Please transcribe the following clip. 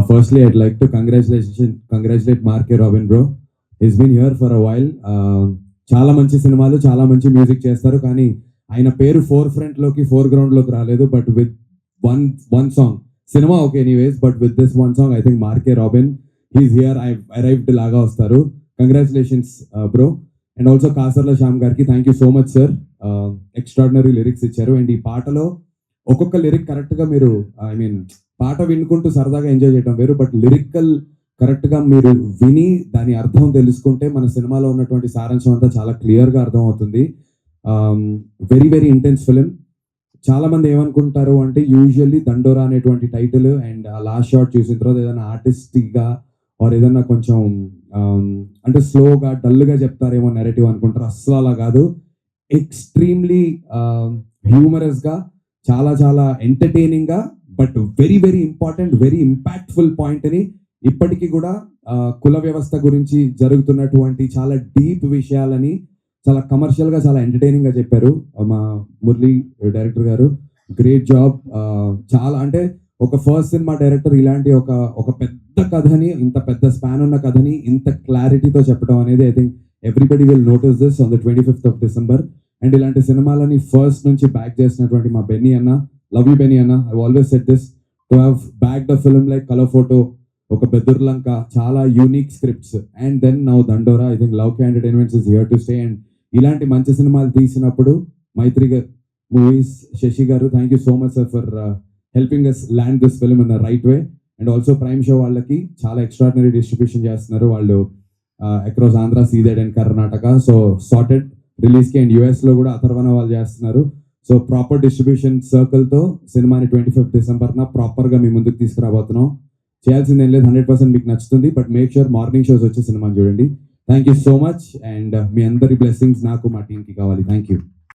Firstly, I'd like to congratulate Mark Robin, bro. He's been here for a while. చాలా మంచి సినిమాలు, చాలా మంచి మ్యూజిక్ చేస్తారు, కానీ ఆయన పేరు ఫోర్ గ్రౌండ్ లోకి రాలేదు. బట్ విత్ వన్ సాంగ్, సినిమా okay anyways, but with this one song I think మార్కే Robin, he's here, I arrived లాగా వస్తారు. Congratulations bro. And also Kasarla Shyam గారికి thank you so much sir. Extraordinary lyrics ఇచ్చారు. And ఈ పాటలో ఒక్కొక్క లిరిక్ కరెక్ట్గా మీరు, ఐ మీన్ పాట వినుకుంటూ సరదాగా ఎంజాయ్ చేయడం వేరు, బట్ లిరికల్ కరెక్ట్గా మీరు విని దాని అర్థం తెలుసుకుంటే మన సినిమాలో ఉన్నటువంటి సారాంశం అంతా చాలా క్లియర్గా అర్థం అవుతుంది. Very very intense film. చాలా మంది ఏమనుకుంటారు అంటే యూజువల్లీ దండోరా అనేటువంటి టైటిల్ అండ్ ఆ లాస్ట్ షాట్ చూసిన తర్వాత ఏదైనా ఆర్టిస్టిక్గా ఆర్ ఏదన్నా కొంచెం అంటే స్లోగా డల్గా చెప్తారేమో నెరేటివ్ అనుకుంటారు. అస్సలు అలా కాదు. ఎక్స్ట్రీమ్లీ హ్యూమరస్గా, చాలా చాలా ఎంటర్టైనింగ్గా, but very very important, very impactful పాయింట్ని ఇప్పటికీ కూడా కుల వ్యవస్థ గురించి జరుగుతున్నటువంటి చాలా డీప్ విషయాలని చాలా కమర్షియల్గా, చాలా ఎంటర్టైనింగ్గా చెప్పారు మా మురళీ డైరెక్టర్ గారు. Great job. చాలా అంటే ఒక ఫస్ట్ సినిమా డైరెక్టర్ ఇలాంటి ఒక పెద్ద కథని, ఇంత పెద్ద స్పాన్ ఉన్న కథని ఇంత క్లారిటీతో చెప్పడం అనేది I think everybody will notice this on the 25th of December. And ఇలాంటి సినిమాలని ఫస్ట్ నుంచి బ్యాక్ చేసినటువంటి మా బెన్నీ అన్న, లవ్ యూ బెన్నీ అన్న. I always said this, to have backed a film like colour photo, ఒక బెదుర్లంక, చాలా unique scripts, and then now Dandora. I think love K entertainments is here to stay. And ఇలాంటి మంచి సినిమాలు తీసినప్పుడు Mythri movies, Sasi గారు, thank you so much sir for helping us land this film in the right way. And also prime show వాళ్ళకి చాలా extraordinary distribution చేస్తున్నారు వాళ్ళు across Andhra, ceded and Karnataka. So started రిలీజ్కి. అండ్ యూఎస్లో కూడా అథర్వణ వాళ్ళు చేస్తున్నారు. సో ప్రాపర్ డిస్ట్రిబ్యూషన్ సర్కిల్తో సినిమాని 25th December ప్రాపర్గా మీ ముందుకు తీసుకురాబోతున్నాం. చేయాల్సింది ఏం లేదు, 100% మీకు నచ్చుతుంది. But make sure morning shows వచ్చే సినిమాని చూడండి. Thank you so much. And మీ అందరి బ్లెస్సింగ్స్ నాకు, మా టీంకి కావాలి. Thank you.